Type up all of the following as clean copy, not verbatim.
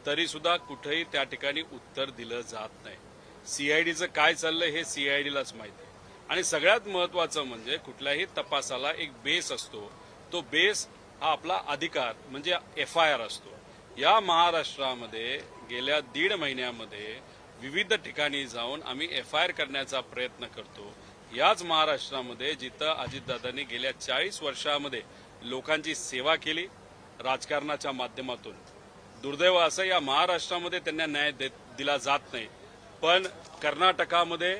तरी सुद्धा कुठेही त्या ठिकाणी उत्तर दिलं जात नाही। सीआयडीचं काय चाललंय हे सीआयडीलाच माहिती आहे। आणि सगळ्यात महत्त्वाचं म्हणजे कुठल्याही तपासाला एक बेस असतो, तो बेस हा आपला अधिकार म्हणजे FIR असतो। या महाराष्ट्रामध्ये गेल्या 1.5 महिन्यामध्ये विविध ठिकाणी जाऊन आम्ही FIR करण्याचा प्रयत्न करतो। याच महाराष्ट्रामध्ये जिथं अजितदादांनी गेल्या 40 वर्षामध्ये लोकांची सेवा केली राजकारणाच्या माध्यमातून, दुर्दैव असं या महाराष्ट्रामध्ये त्यांना न्याय दिला जात नाही। पण कर्नाटकामध्ये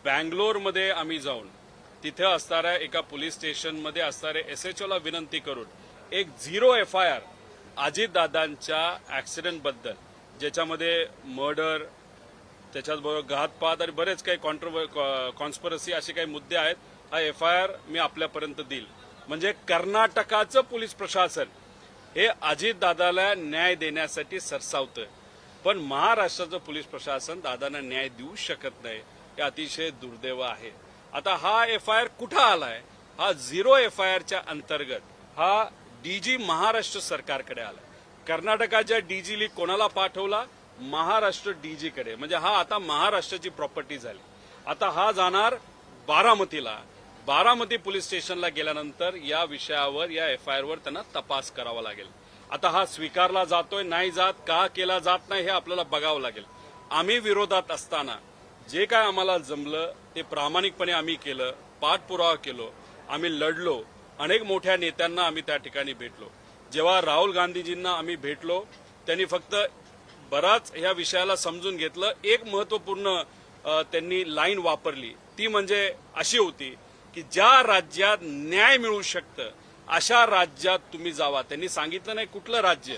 बँगलोरमध्ये आम्ही जाऊन तिथे असणाऱ्या एका पोलीस स्टेशनमध्ये असणारे SHOला विनंती करून एक 0 FIR अजितदादांच्या ऍक्सिडेंटबद्दल, ज्याच्यामध्ये मर्डर, त्याच्याबरोबर घातपात आणि बरेच काही कॉन्स्पिरसी असे काही मुद्दे आहेत, हा FIR मी आपल्यापर्यंत देईल। म्हणजे कर्नाटकाचं पोलीस प्रशासन हे अजितदादाला न्याय देण्यासाठी सरसावतं, पण महाराष्ट्राचं पोलीस प्रशासन दादांना न्याय देऊ शकत नाही। हे अतिशय दुर्दैव आहे। आता हा FIR कुठं आलाय? हा 0 FIRच्या अंतर्गत हा DG महाराष्ट्र सरकारकडे आलाय। कर्नाटकाच्या DGली कोणाला पाठवला? महाराष्ट्र DG कडे। म्हणजे हा आता महाराष्ट्राची प्रॉपर्टी झाली। आता हा जाणार बारामतीला। बारामती पोलीस स्टेशनला गेल्यानंतर या विषयावर, या FIR वर त्यांना तपास करावा लागेल। आता हा स्वीकारला जातोय नाही जात, का केला जात नाही हे आपल्याला बघावं लागेल। आम्ही विरोधात असताना जे काय आम्हाला जमलं ते प्रामाणिकपणे आम्ही केलं, पाठपुरावा केलो, आम्ही लढलो, अनेक मोठ्या नेत्यांना आम्ही त्या ठिकाणी भेटलो। जेव्हा राहुल गांधीजींना आम्ही भेटलो त्यांनी फक्त बराच ह्या विषयाला समजून घेतलं। एक महत्त्वपूर्ण त्यांनी लाईन वापरली, ती म्हणजे अशी होती की ज्या राज्यात न्याय मिळू शकतं अशा राज्यात तुम्ही जावा। त्यांनी सांगितलं नाही कुठलं राज्य।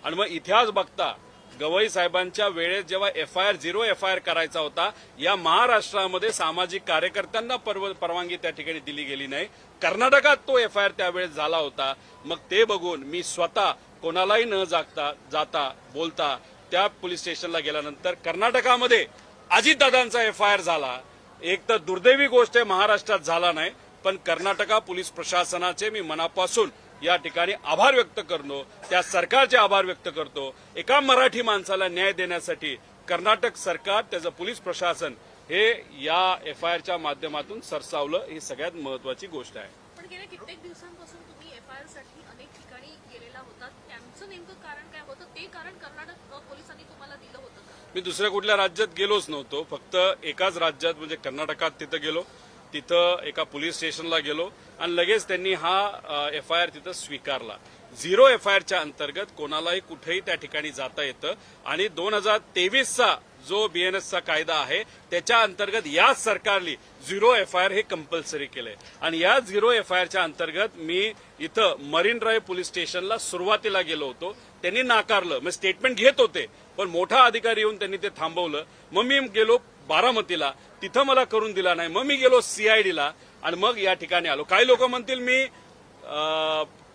आणि मग इतिहास बघता गवई साहेबांच्या वेळेस जेव्हा0 FIR करायचा होता, या महाराष्ट्रामध्ये सामाजिक कार्यकर्त्यांना परवानगी त्या ठिकाणी दिली गेली नाही। कर्नाटकात तो FIR त्यावेळेस झाला होता। मग ते बघून मी स्वतः कोणालाही न जाता बोलता त्या पोलीस स्टेशनला गेल्यानंतर कर्नाटकामध्ये अजितदादांचा FIR झाला। एक तर दुर्दैवी गोष्ट आहे महाराष्ट्रात झाला नाही, पण कर्नाटका पोलीस प्रशासनाचे मी मनापासून या ठिकाणी आभार व्यक्त करतो, त्या सरकारचे आभार व्यक्त करतो। एका मराठी माणसाला न्याय देण्यासाठी कर्नाटक सरकार, त्याचं पोलीस प्रशासन हे या FIRच्या माध्यमातून सरसावलं, ही सगळ्यात महत्वाची गोष्ट आहे। पण गेल्या कित्येक दिवसांपासून तुम्ही FIR साठी अनेक ठिकाणी गेलेला होता, त्यांचं नेमकं कारण काय होतं? ते कारण कर्नाटक पोलिसांनी तुम्हाला दिलं होतं का? मी दुसऱ्या कुठल्या राज्यात गेलोच नव्हतो, फक्त एकाच राज्यात म्हणजे कर्नाटकात तिथं गेलो, तिथं एका पोलीस स्टेशनला गेलो आणि लगेच त्यांनी हा FIR तिथं स्वीकारला। 0 FIRच्या अंतर्गत कोणालाही कुठेही त्या ठिकाणी जाता येतं आणि 2023चा जो BNSचा कायदा आहे त्याच्या अंतर्गत या सरकारने 0 FIR हे कंपल्सरी केलंय। आणि या 0 FIRच्या अंतर्गत मी इथं मरीन ड्राईव्ह पोलीस स्टेशनला सुरुवातीला गेलो होतो, त्यांनी नाकारलं। मग स्टेटमेंट घेत होते पण मोठा अधिकारी येऊन त्यांनी ते थांबवलं। मग मी गेलो बारामतीला, तिथं मला करून दिला नाही। मग मी गेलो CIDला आणि मग या ठिकाणी आलो। काही लोक म्हणतील मी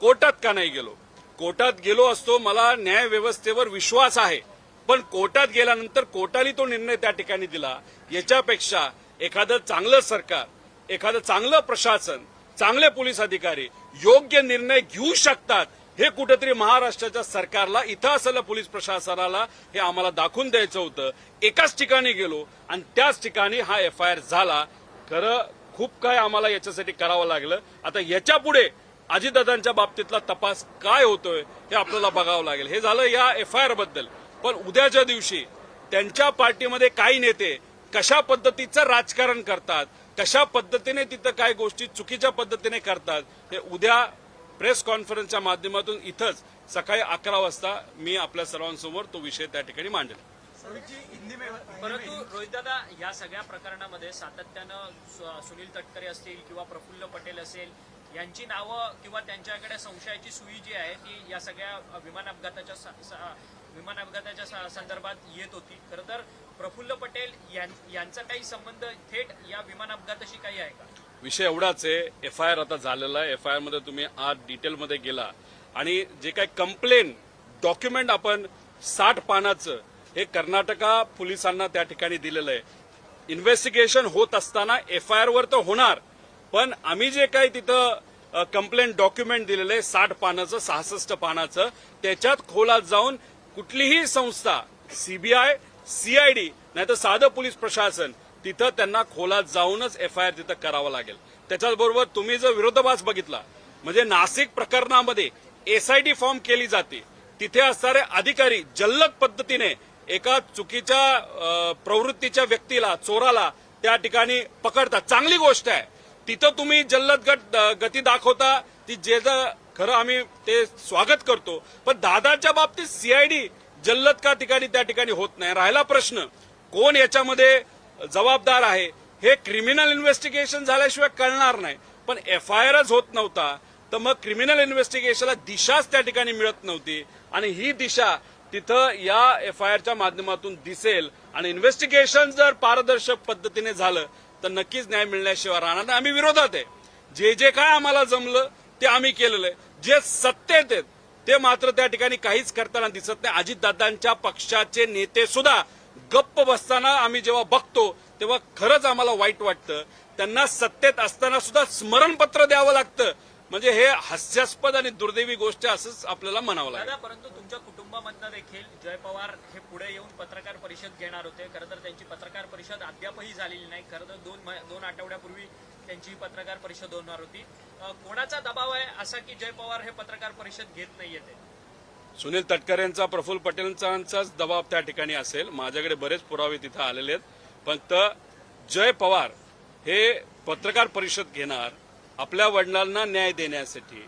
कोर्टात का नाही गेलो? कोर्टात गेलो असतो, मला न्याय व्यवस्थेवर विश्वास आहे, पण कोर्टात गेल्यानंतर कोर्टाने तो निर्णय त्या ठिकाणी दिला। याच्यापेक्षा एखादं चांगलं सरकार, एखादं चांगलं प्रशासन, चांगले पोलीस अधिकारी योग्य निर्णय घेऊ शकतात, हे कुठेतरी महाराष्ट्राच्या सरकारला, इथं असलेल्या पोलीस प्रशासनाला हे आम्हाला दाखवून द्यायचं होतं। एकाच ठिकाणी गेलो आणि त्याच ठिकाणी हा FIR झाला। खरं खूप काय आम्हाला याच्यासाठी करावं लागलं। आता याच्या पुढे अजितदादांच्या बाबतीतला तपास काय होतोय हे आपल्याला बघावं लागेल। हे झालं या FIR बद्दल। पण उद्याच्या दिवशी त्यांच्या पार्टीमध्ये काही नेते कशा पद्धतीचं राजकारण करतात, कशा पद्धतीने तिथं काय गोष्टी चुकीच्या पद्धतीने करतात, हे उद्या प्रेस कॉन्फरन्सच्या माध्यमातून इथंच सकाळी 11 वाजता मी आपल्या सर्वांसमोर तो विषय त्या ठिकाणी मांडेल। परंतु रोहितदादा, या सगळ्या प्रकरणामध्ये सातत्यानं सुनील तटकरे असतील किंवा प्रफुल्ल पटेल असेल यांची नावं किंवा त्यांच्याकडे संशयाची सुई जी आहे ती या सगळ्या विमान अपघाताच्या संदर्भात येत होती। खरं तर प्रफुल्ल पटेल यांचा काही संबंध थेट या विमान अपघाताशी काही आहे का? विषय एवढाच आहे, FIR आता झालेला आहे। FIR मध्ये तुम्ही आज डिटेलमध्ये गेला आणि जे काही कंप्लेन डॉक्युमेंट आपण 60 पानाचं हे कर्नाटका पोलिसांना त्या ठिकाणी दिलेलं आहे। इन्व्हेस्टिगेशन होत असताना FIR वर तर होणार, पण आम्ही जे काही तिथं कंप्लेंट डॉक्युमेंट दिलेलं आहे 60 पानाचं 66 पानाचं, त्याच्यात खोलात जाऊन कुठलीही संस्था, सीबीआय, सीआयडी नाही तर साधं पोलीस प्रशासन, तिथं त्यांना खोलात जाऊनच एफआयआर तिथं करावं लागेल. त्याच्याबरोबर तुम्ही जर विरोधाभास बघितला, म्हणजे नाशिक प्रकरणामध्ये एसआयटी फॉर्म केली जाते, तिथे असणारे अधिकारी जल्लद पद्धतीने एका चुकीच्या प्रवृत्तीच्या व्यक्तीला, चोराला त्या ठिकाणी पकडतात. चांगली गोष्ट आहे. तिथं तुम्ही जल्लद गती दाखवता, ती जे खरं आम्ही ते स्वागत करतो. पण दादाच्या बाबतीत सीआयडी जल्लद का त्या ठिकाणी होत नाही. राहिला प्रश्न कोण याच्यामध्ये जबाबदार आहे, हे क्रिमिनल इन्व्हेस्टिगेशन झाल्याशिवाय कळणार नाही. पण एफआयआरच होत नव्हता, तर मग क्रिमिनल इन्व्हेस्टिगेशनला दिशाच त्या ठिकाणी मिळत नव्हती. आणि ही दिशा तिथं या एफआयआरच्या माध्यमातून दिसेल. आणि इन्व्हेस्टिगेशन जर पारदर्शक पद्धतीने झालं तर नक्कीच न्याय मिळण्याशिवाय राहणार नाही. आम्ही विरोधात आहे. जे काय आम्हाला जमलं ते आम्ही केलेलं आहे. जे सत्तेत आहेत ते मात्र त्या ठिकाणी काहीच करताना दिसत नाही. अजितदादांच्या पक्षाचे नेते सुद्धा गप्प बसताना आम्ही जेव्हा बघतो तेव्हा खरंच आम्हाला वाईट वाटतं. त्यांना सत्तेत असताना सुद्धा स्मरणपत्र द्यावं लागतं. म्हणजे हे हास्यास्पद आणि दुर्दैवी गोष्ट असंच आपल्याला म्हणावं लागेल. दादा, परंतु तुमच्या कुटुंबामधनं देखील जय पवार हे पुढे येऊन पत्रकार परिषद घेणार होते. खरं तर त्यांची पत्रकार परिषद अद्यापही झालेली नाही. खरं तर दोन आठवड्यापूर्वी त्यांची पत्रकार परिषद होणार होती. कोणाचा दबाव आहे असा की जय पवार हे पत्रकार परिषद घेत नाहीये? ते सुनील तटकरेंचा, प्रफुल्ल पटेलांचाच दबाव त्या ठिकाणी असेल. माझ्याकडे बरेच पुरावे तिथं आलेले आहेत. फक्त जय पवार हे पत्रकार परिषद घेणार आपल्या वडिलांना न्याय देण्यासाठी.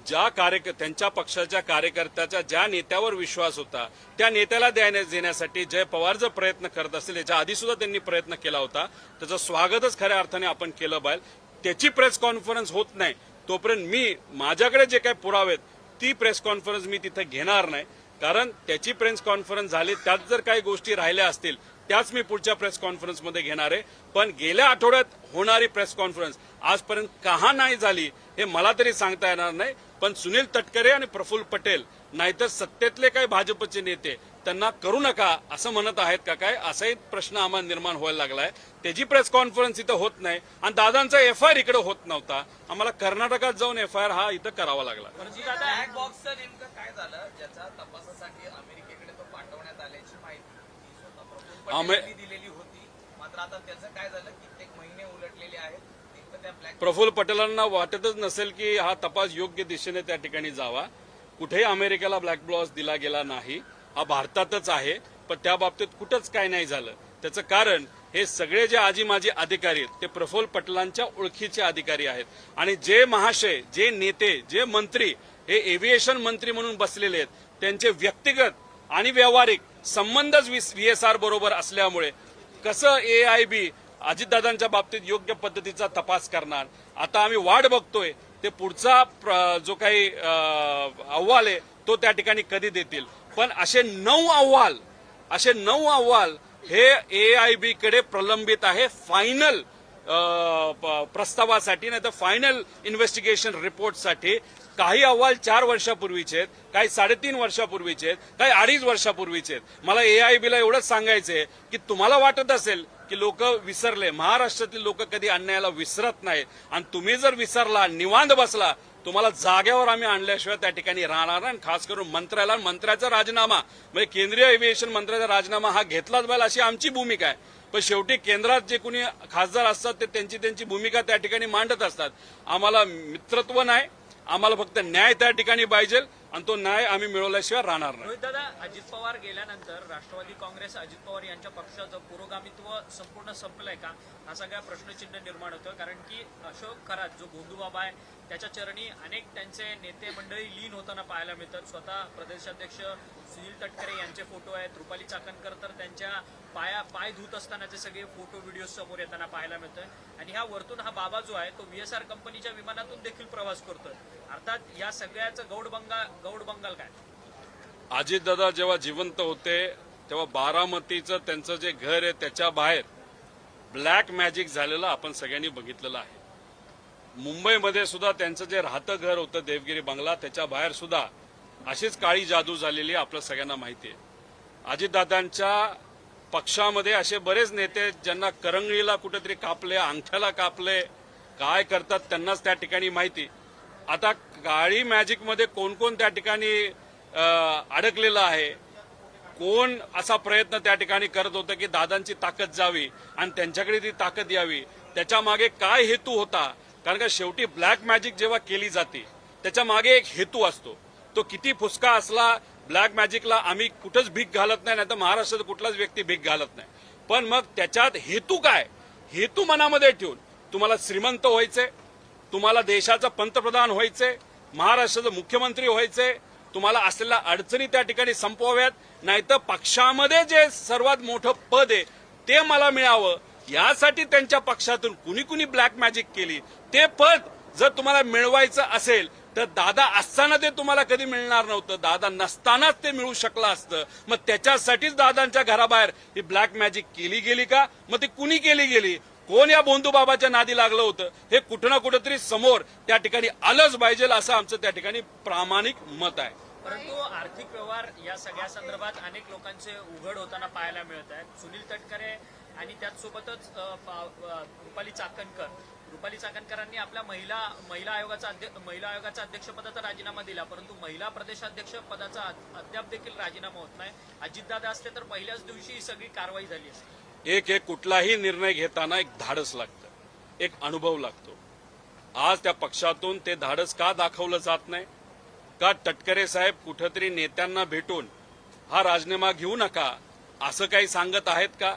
त्यांच्या पक्षाच्या कार्यकर्त्याच्या ज्या नेत्यावर विश्वास होता त्या नेत्याला देण्यासाठी जय पवार जर प्रयत्न करत असतील, याच्या आधी सुद्धा त्यांनी प्रयत्न केला होता, त्याचं स्वागतच खऱ्या अर्थाने आपण केलं पाहिजे. त्याची प्रेस कॉन्फरन्स होत नाही तोपर्यंत माझ्याकडे जे काही पुरावे आहेत ती प्रेस कॉन्फरन्स मी तिथे घेणार नाही. कारण त्याची प्रेस कॉन्फरन्स झाली, त्यात जर काही गोष्टी राहिल्या असतील त्याच मी पुढच्या प्रेस कॉन्फरन्समध्ये घेणार आहे. पण गेल्या आठवड्यात होणारी प्रेस कॉन्फरन्स आजपर्यंत का नाही झाली हे मला तरी सांगता येणार नाही. पण सुनील तटकरे आणि प्रफुल्ल पटेल नाहीतर सत्तेतले काही भाजपचे नेते त्यांना करू नका असं म्हणत आहेत का काय, असाही प्रश्न आम्हाला निर्माण व्हायला लागलाय. त्याची प्रेस कॉन्फरन्स इथं होत नाही आणि दादांचा एफआयआर इकडे होत नव्हता. आम्हाला कर्नाटकात जाऊन एफआयआर हा इथं करावा लागला. ब्लॅक बॉक्सचं नेमकं काय झालं ज्याच्या तपासासाठी अमेरिकेकडे तो पाठवण्यात आल्याची माहिती दिलेली होती. मात्र आता त्याचं काय झालं, कित्येक महिने उलटलेले आहेत. नेमकं त्या ब्लॅक प्रफुल्ल पटेलांना वाटतच नसेल की हा तपास योग्य दिशेने त्या ठिकाणी जावा. कुठेही अमेरिकेला ब्लॅक बॉक्स दिला गेला नाही. हा भारतातच आहे. पण त्या बाबतीत कुठंच काय नाही झालं. त्याचं कारण हे सगळे जे आजी माजी अधिकारी आहेत ते प्रफुल्ल पटेलांच्या ओळखीचे अधिकारी आहेत. आणि जे महाशय, जे नेते, जे मंत्री हे एव्हिएशन मंत्री म्हणून बसलेले आहेत, त्यांचे व्यक्तिगत आणि व्यावहारिक संबंधच व्हीएसआर बरोबर असल्यामुळे कसं एआयबी अजितदादांच्या बाबतीत योग्य पद्धतीचा तपास करणार. आता आम्ही वाट बघतोय ते पुढचा जो काही अहवाल आहे तो त्या ठिकाणी कधी देतील. पण असे 9 अहवाल हे एआयबी कडे प्रलंबित आहे फायनल प्रस्तावासाठी, नाही तर फायनल इन्व्हेस्टिगेशन रिपोर्टसाठी. काही अहवाल 4 वर्षापूर्वीचे आहेत, काही 3.5 वर्षापूर्वीचे आहेत, काही 2.5 वर्षापूर्वीचे आहेत. मला एआयबीला एवढंच सांगायचंय की तुम्हाला वाटत असेल की लोक विसरले, महाराष्ट्रातील लोक कधी अन्यायाला विसरत नाहीत. आणि तुम्ही जर विसरला, निवांत बसला, तुम्हाला जाग्यावर आम्ही आणल्याशिवाय त्या ठिकाणी राहणार नाही. खास करून मंत्र्याचा राजीनामा म्हणजे केंद्रीय एव्हिएशन मंत्र्याचा राजीनामा हा घेतलाच पाहिजे अशी आमची भूमिका आहे. पण शेवटी केंद्रात जे कोणी खासदार असतात ते त्यांची भूमिका त्या ठिकाणी मांडत असतात. आम्हाला मित्रत्व नाही, आम्हाला फक्त न्याय त्या ठिकाणी पाहिजे आणि तो न्याय आम्ही मिळवल्याशिवाय राहणार नाही. रोहित दादा, अजित पवार गेल्यानंतर राष्ट्रवादी काँग्रेस, अजित पवार यांच्या पक्षाचं पुरोगामित्व संपूर्ण संपलंय का, हा सगळा प्रश्नचिन्ह निर्माण होतं. कारण की अशोक खरात जो भोंदूबाबा आहे त्याच्या चरणी अनेक त्यांचे नेते मंडळी लीन होताना पाहायला मिळतात. स्वतः प्रदेशाध्यक्ष सुनील तटकरे यांचे फोटो आहेत. रुपाली चाकणकर तर त्यांच्या पाय धुत असतानाचे सगळे फोटो व्हिडिओ समोर येताना पाहायला मिळतोय. आणि ह्या वरतून हा बाबा जो आहे तो व्हीएसआर कंपनीच्या विमानातून देखील प्रवास करतोय. अर्थात या सगळ्याचं गौड बंगाल काय? अजितदादा जेव्हा जिवंत होते तेव्हा बारामतीचं त्यांचं जे घर आहे त्याच्या बाहेर ब्लॅक मॅजिक झालेलं आपण सगळ्यांनी बघितलेलं आहे. मुंबईमध्ये सुद्धा त्यांचं जे राहतं घर होतं देवगिरी बंगला, त्याच्या बाहेर सुद्धा अशीच काळी जादू झालेली आपल्या सगळ्यांना माहिती आहे. अजितदादांच्या पक्षामध्ये असे बरेच नेते ज्यांना करंगळीला कुठेतरी कापले, अंगठ्याला कापले, काय करतात त्यांनाच त्या ठिकाणी माहिती. आता काळी मॅजिकमध्ये कोण कोण त्या ठिकाणी अडकलेलं आहे, कोण असा प्रयत्न त्या ठिकाणी करत होतं की दादांची ताकद जावी आणि त्यांच्याकडे ती ताकद यावी, त्याच्या मागे काय हेतू होता? कारण का शेवटी ब्लॅक मॅजिक जेव्हा केली जाते त्याच्या मागे एक हेतू असतो. तो किती फुसका असला, ब्लॅक मॅजिकला आम्ही कुठंच भीक घालत नाही, तर महाराष्ट्रात कुठलाच व्यक्ती भीक घालत नाही. पण मग त्याच्यात हेतू काय? हेतू मनामध्ये ठेवून तुम्हाला श्रीमंत व्हायचंय, तुम्हाला देशाचा पंतप्रधान व्हायचंय, महाराष्ट्राचा मुख्यमंत्री व्हायचंय, तुम्हाला असलेल्या अडचणी त्या ठिकाणी संपवाव्यात, नाहीतर पक्षामध्ये जे सर्वात मोठं पद आहे ते मला मिळावं, यासाठी त्यांच्या पक्षातून कुणी कुणी ब्लॅक मॅजिक केली. ते पद जर तुम्हाला मिळवायचं असेल तर दादा असताना ते तुम्हाला कधी मिळणार नव्हतं, दादा नसतानाच ते मिळू शकलं असतं. मग त्याच्यासाठीच दादांच्या घराबाहेर ही ब्लॅक मॅजिक केली गेली का? मग ती कुणी केली गेली? कोण या बोंधूबाबाच्या नादी लागलं होतं? हे कुठं ना कुठंतरी समोर त्या ठिकाणी आलंच पाहिजे, असं आमचं त्या ठिकाणी प्रामाणिक मत आहे. परंतु आर्थिक व्यवहार या सगळ्या संदर्भात अनेक लोकांचे उघड होताना पाहायला मिळत आहेत. सुनील तटकरे आणि त्याचसोबतच रुपाली चाकणकरांनी आपल्या महिला आयोगाचा अध्यक्षपदाचा राजीनामा दिला, परंतु महिला प्रदेशाध्यक्ष पदाचा अद्याप देखील राजीनामा होत नाही. अजितदादा असते तर पहिल्याच दिवशी ही सगळी कारवाई झाली असती. एक कुठलाही निर्णय घेताना एक धाडस लागतं, एक अनुभव लागतो. आज त्या पक्षातून ते धाडस का दाखवलं जात नाही? का तटकरे साहेब कुठेतरी नेत्यांना भेटून हा राजीनामा घेऊ नका असं काही सांगत आहेत का?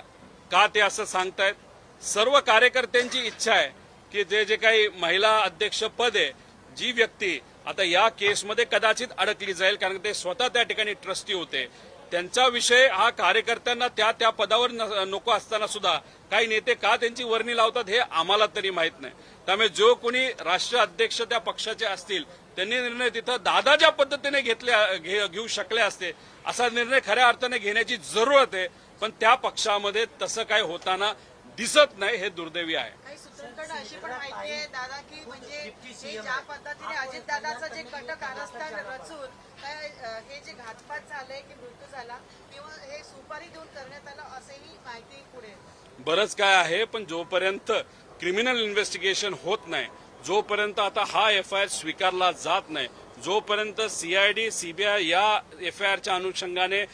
का ते असं सांगतायत? सर्व कार्यकर्त्यांची इच्छा आहे की जे काही महिला अध्यक्ष पद आहे, जी व्यक्ती आता या केसमध्ये कदाचित अडकली जाईल, कारण ते स्वतः त्या ठिकाणी ट्रस्टी होते, त्यांचा विषय हा कार्यकर्त्यांना त्या पदावर नको असताना सुद्धा काही नेते का त्यांची वर्णी लावतात हे आम्हाला तरी माहित नाही. त्यामुळे जो कोणी राष्ट्रीय अध्यक्ष त्या पक्षाचे असतील त्यांनी निर्णय तिथं दादा ज्या पद्धतीने घेऊ शकले असते असा निर्णय खऱ्या अर्थाने घेण्याची जरूरत आहे. पण त्या पक्षामध्ये तसं काय होताना दिसत नाही, हे दुर्दैवी आहे. काही सूत्रांकडे अशी पण माहिती आहे दादा की म्हणजे हे ज्या पद्धतीने अजितदादाचं जे कट कारस्थान रचून हे जे घातपात झालंय की मृत्यू झाला किंवा हे सुपारी देऊन करण्यात आलं असेही माहिती पुढे. बरंच काय आहे, पण जोपर्यंत क्रिमिनल इन्व्हेस्टिगेशन होत नाही, जोपर्यंत आता हा एफआयआर स्वीकारला जात नाही, जोपर्यंत सीआयडी सीबीआय या एफआयआरच्या अनुषंगाने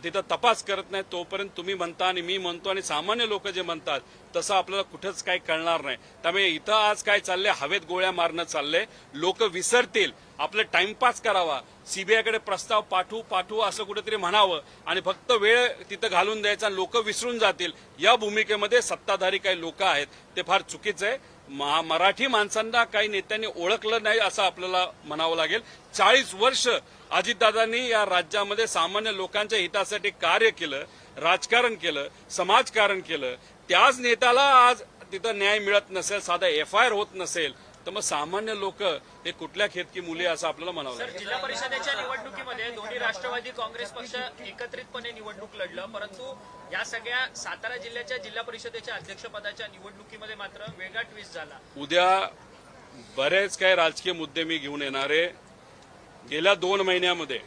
तिथं तपास करत नाही, तोपर्यंत तुम्ही म्हणता आणि मी म्हणतो आणि सामान्य लोक जे म्हणतात तसं आपल्याला कुठंच काही कळणार नाही. त्यामुळे इथं आज काय चाललंय, हवेत गोळ्या मारणं चाललंय. लोक विसरतील, आपलं टाइमपास करावा, सीबीआयकडे प्रस्ताव पाठवू असं कुठेतरी म्हणावं आणि फक्त वेळ तिथं घालून द्यायचा, लोक विसरून जातील. या भूमिकेमध्ये सत्ताधारी काही लोक आहेत, ते फार चुकीचं आहे. मराठी माणसांना काही नेत्यांनी ओळखलं नाही असं आपल्याला म्हणावं लागेल. 40 वर्ष अजितदादांनी या राज्यामध्ये सामान्य लोकांच्या हितासाठी कार्य केलं, राजकारण केलं, समाजकारण केलं. त्याच नेत्याला आज तिथं न्याय मिळत नसेल, साधा एफआयआर होत नसेल, तर मग सामान्य लोक हे कुठल्या खेतकी मुले असं आपल्याला म्हणावं लागेल. जिल्हा परिषदेच्या निवडणुकीमध्ये दोन्ही राष्ट्रवादी काँग्रेस पक्ष एकत्रितपणे निवडणूक लढलं, परंतु या सगळ्या सातारा जिल्ह्याच्या जिल्हा परिषदेच्या अध्यक्षपदाच्या निवडणुकीमध्ये मात्र वेगळा ट्विस्ट झाला. उद्या बरेच काही राजकीय मुद्दे मी घेऊन येणार आहे. गेल्या 2 महिन्यामध्ये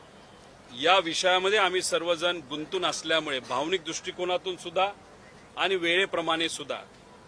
या विषयामध्ये आम्ही सर्वजण गुंतून असल्यामुळे भावनिक दृष्टिकोनातून सुद्धा आणि वेळेप्रमाणे सुद्धा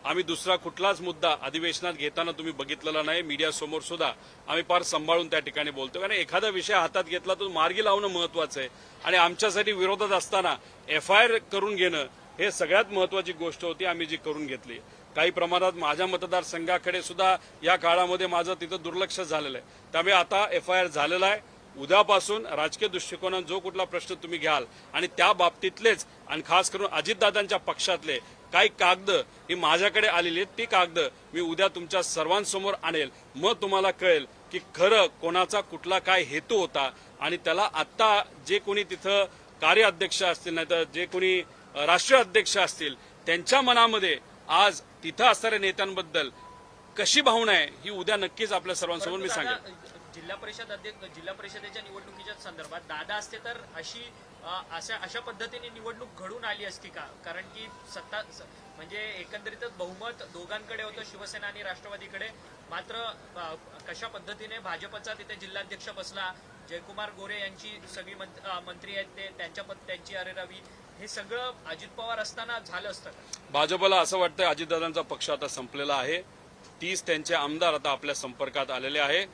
आम्ही दुसरा कुठलाच मुद्दा अधिवेशनात घेताना तुम्ही बघितलेला नाही. मीडियासमोर सुद्धा आम्ही फार सांभाळून त्या ठिकाणी बोलतो, कारण एखादा विषय हातात घेतला तो मार्गी लावणं महत्वाचं आहे आणि आमच्यासाठी विरोधात असताना एफआयआर करून घेणं हे सगळ्यात महत्वाची गोष्ट होती, आम्ही जी करून घेतली. काही प्रमाणात माझ्या मतदारसंघाकडे सुद्धा या काळामध्ये माझं तिथं दुर्लक्ष झालेलं आहे. त्यामुळे आता एफआयआर झालेला आहे. उद्यापासून राजकीय दृष्टिकोनात जो कुठला प्रश्न तुम्ही घ्याल आणि त्या बाबतीतलेच आणि खास करून अजितदादांच्या पक्षातले काही कागद ही माझ्याकडे आलेली आहेत, ती कागद मी उद्या तुमच्या सर्वांसमोर आणेल. मग तुम्हाला कळेल की खरं कोणाचा कुठला काय हेतू होता आणि त्याला आता जे कोणी तिथं कार्याध्यक्ष असतील नाही तर जे कोणी राष्ट्रीय अध्यक्ष असतील त्यांच्या मनामध्ये आज तिथं असणाऱ्या नेत्यांबद्दल कशी भावना आहे ही उद्या नक्कीच आपल्या सर्वांसमोर मी सांगेन. जिल्हा परिषदेच्या निवडणुकीच्या संदर्भात दादा असते तर अशा पद्धतीने निवडणूक घडून आली असती का? कारण की सत्ता म्हणजे एकंदरीतच बहुमत दोघांकडे होतं, शिवसेना आणि राष्ट्रवादीकडे. मात्र कशा पद्धतीने भाजपचा तिथे जिल्हाध्यक्ष बसला, जयकुमार गोरे यांची सगळी मंत्री आहेत ते त्यांची अरेरावी, हे सगळं अजित पवार असताना झालं असतं का? भाजपला असं वाटतं अजितदादांचा पक्ष आता संपलेला आहे. 30 त्यांचे आमदार आता आपल्या संपर्कात आलेले आहे.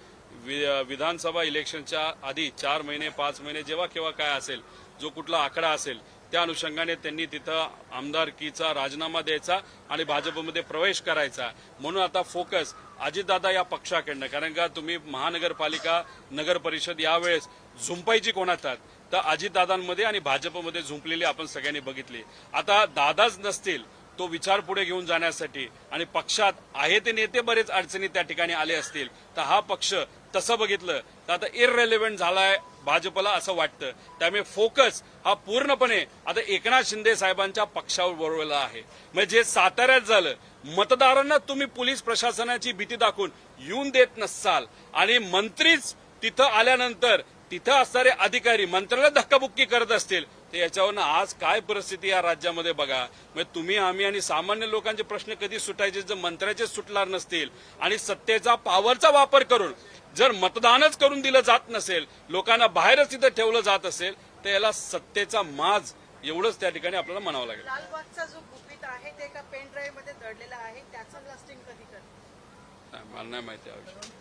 विधानसभा इलेक्शनच्या आधी 4 महिने 5 महिने जेव्हा केव्हा काय असेल, जो कुठला आकडा असेल त्या अनुषंगाने त्यांनी तिथं आमदारकीचा राजीनामा द्यायचा आणि भाजपमध्ये प्रवेश करायचा. म्हणून आता फोकस अजितदादा या पक्षाकडनं, कारण का तुम्ही महानगरपालिका नगर परिषद यावेळेस झुंपायची कोणात तर अजितदादांमध्ये आणि भाजपमध्ये झुंपलेली आपण सगळ्यांनी बघितली. आता दादाच नसतील तो विचार पुढे घेऊन जाण्यासाठी आणि पक्षात आहे ते नेते बरेच अडचणी त्या ठिकाणी आले असतील तर हा पक्ष तसं बघितलं तर आता इररेलेव्हंट झालाय भाजपला असं वाटतं. त्यामुळे फोकस हा पूर्णपणे आता एकनाथ शिंदे साहेबांच्या पक्षावर वळवला आहे. म्हणजे जे साताऱ्यात झालं, मतदारांना तुम्ही पोलीस प्रशासनाची भीती दाखवून येऊन देत नसाल आणि मंत्रीच तिथं आल्यानंतर तिथं असणारे अधिकारी मंत्र्याला धक्काबुक्की करत असतील तर याच्यावरनं आज काय परिस्थिती या राज्यामध्ये बघा. म्हणजे तुम्ही आम्ही आणि सामान्य लोकांचे प्रश्न कधी सुटायचे जर मंत्र्याचे सुटणार नसतील आणि सत्तेचा पॉवरचा वापर करून जर मतदानच करून दिलं जात नसेल, लोकांना बाहेरच तिथं ठेवलं जात असेल तर याला सत्तेचा माज एवढंच त्या ठिकाणी आपल्याला म्हणावं लागेल. लालबागचा जो गुपित आहे ते एका पेन ड्राईव्ह मध्ये दडलेला आहे, त्याचं ब्लास्टिंग कधी करणार? मला नाही माहिती याविषयी.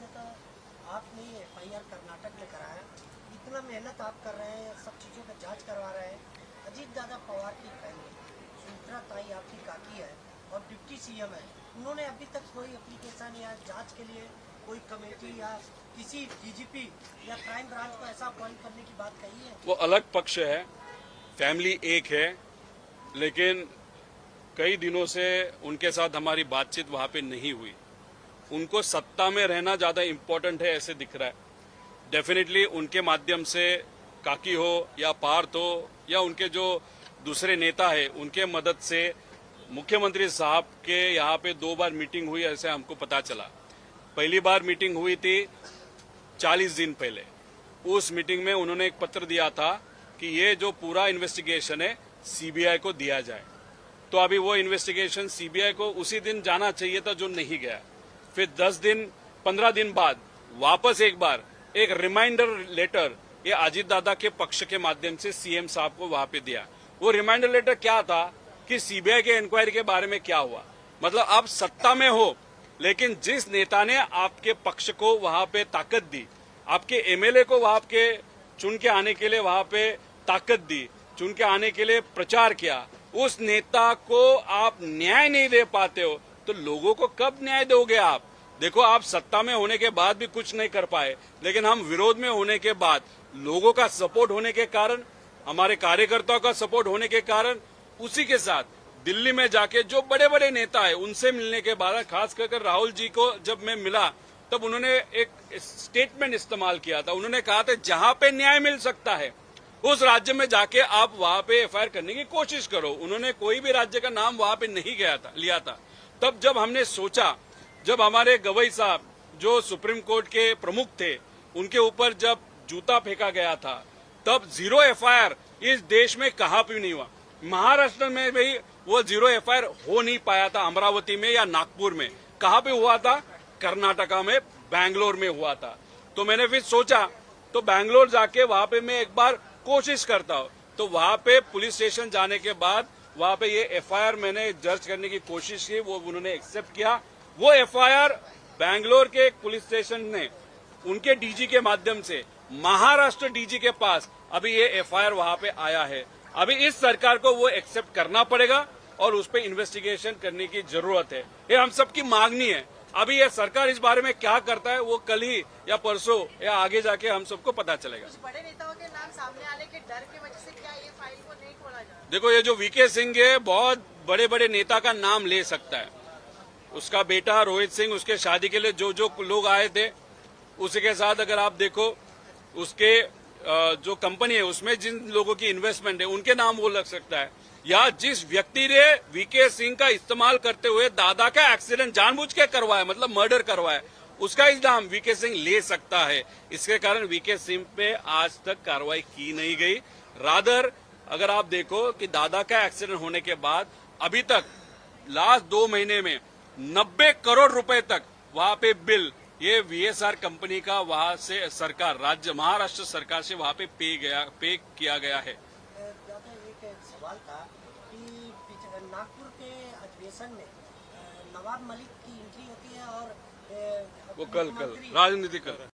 आपने FIR कर्नाटक में कराया, इतना मेहनत आप कर रहे हैं, सब चीज़ों का जांच करवा रहे हैं. अजीत दादा पवार की फैमिली, सुमित्रा ताई आपकी काकी है और डिप्टी CM है, उन्होंने अभी तक कोई एप्लीकेशन या जांच के लिए कोई कमेटी या किसी DGP या क्राइम ब्रांच को ऐसा अपॉइंट करने की बात कही है? वो अलग पक्ष है, फैमिली एक है, लेकिन कई दिनों से उनके साथ हमारी बातचीत वहां पे नहीं हुई. उनको सत्ता में रहना ज्यादा इम्पोर्टेंट है ऐसे दिख रहा है. डेफिनेटली उनके माध्यम से काकी हो या पार्थ हो या उनके जो दूसरे नेता है उनके मदद से मुख्यमंत्री साहब के यहाँ पे 2 बार मीटिंग हुई ऐसे हमको पता चला. पहली बार मीटिंग हुई थी 40 दिन पहले. उस मीटिंग में उन्होंने एक पत्र दिया था कि ये जो पूरा इन्वेस्टिगेशन है CBI को दिया जाए. तो अभी वो इन्वेस्टिगेशन CBI को उसी दिन जाना चाहिए था जो नहीं गया. फिर 10 दिन 15 दिन बाद वापस एक बार एक रिमाइंडर लेटर ये अजीत दादा के पक्ष के माध्यम से CM साहब को वहां पे दिया. वो रिमाइंडर लेटर क्या था कि CBI के इंक्वायरी के बारे में क्या हुआ. मतलब आप सत्ता में हो लेकिन जिस नेता ने आपके पक्ष को वहां पे ताकत दी, आपके MLA को वहां पे चुन के आने के लिए वहां पे ताकत दी, चुन के आने के लिए प्रचार किया, उस नेता को आप न्याय नहीं दे पाते हो तो लोगों को कब न्याय दोगे आप? देखो आप सत्ता में होने के बाद भी कुछ नहीं कर पाए, लेकिन हम विरोध में होने के बाद लोगों का सपोर्ट होने के कारण, हमारे कार्यकर्ताओं का सपोर्ट होने के कारण, उसी के साथ दिल्ली में जाके जो बड़े बड़े नेता है उनसे मिलने के बाद, खास कर राहुल जी को जब मैं मिला तब उन्होंने एक स्टेटमेंट इस्तेमाल किया था. उन्होंने कहा था जहां पे न्याय मिल सकता है उस राज्य में जाके आप वहां पे FIR करने की कोशिश करो. उन्होंने कोई भी राज्य का नाम वहां पे नहीं लिया था. तब जब हमने सोचा, जब हमारे गवई साहब जो सुप्रीम कोर्ट के प्रमुख थे उनके ऊपर जब जूता फेंका गया था, तब 0 FIR इस देश में कहाँ भी नहीं हुआ. महाराष्ट्र में भी वो 0 FIR हो नहीं पाया था, अमरावती में या नागपुर में. कहाँ पे हुआ था? कर्नाटका में, बैंगलोर में हुआ था. तो मैंने फिर सोचा तो बैंगलोर जाके वहां पे मैं एक बार कोशिश करता हूँ. तो वहां पे पुलिस स्टेशन जाने के बाद वहां पे ये FIR मैंने दर्ज करने की कोशिश की, वो उन्होंने एक्सेप्ट किया. वो FIR बैंगलोर के एक पुलिस स्टेशन ने उनके DG के माध्यम से महाराष्ट्र DG के पास अभी ये FIR वहां पे आया है. अभी इस सरकार को वो एक्सेप्ट करना पड़ेगा और उस पर इन्वेस्टिगेशन करने की जरूरत है. ये हम सबकी मांगनी है. अभी ये सरकार इस बारे में क्या करता है वो कल ही या परसों या आगे जाके हम सबको पता चलेगा. कुछ बड़े नेताओं के नाम सामने आने के डर की वजह से क्या ये फाइल को नहीं खोला जा रहा? देखो ये जो VK सिंह है बहुत बड़े बड़े नेता का नाम ले सकता है. उसका बेटा रोहित सिंह, उसके शादी के लिए जो जो लोग आए थे उसी के साथ अगर आप देखो उसके जो कंपनी है उसमें जिन लोगों की इन्वेस्टमेंट है उनके नाम वो लग सकता है. या जिस व्यक्ति ने VK सिंह का इस्तेमाल करते हुए दादा का एक्सीडेंट जानबूझ के करवाया, मतलब मर्डर करवाया, उसका इल्जाम VK सिंह ले सकता है. इसके कारण VK सिंह पे आज तक कार्रवाई की नहीं गई. रादर अगर आप देखो कि दादा का एक्सीडेंट होने के बाद अभी तक लास्ट 2 महीने में 90 करोड़ रुपए तक वहां पे बिल ये VSR कंपनी का वहां से सरकार, राज्य महाराष्ट्र सरकार से वहां पे पे किया गया है. दादा एक सवाल था कि नागपुर के अधिवेशन में नवाब मलिक की एंट्री होती है और वो कल राजनीति कर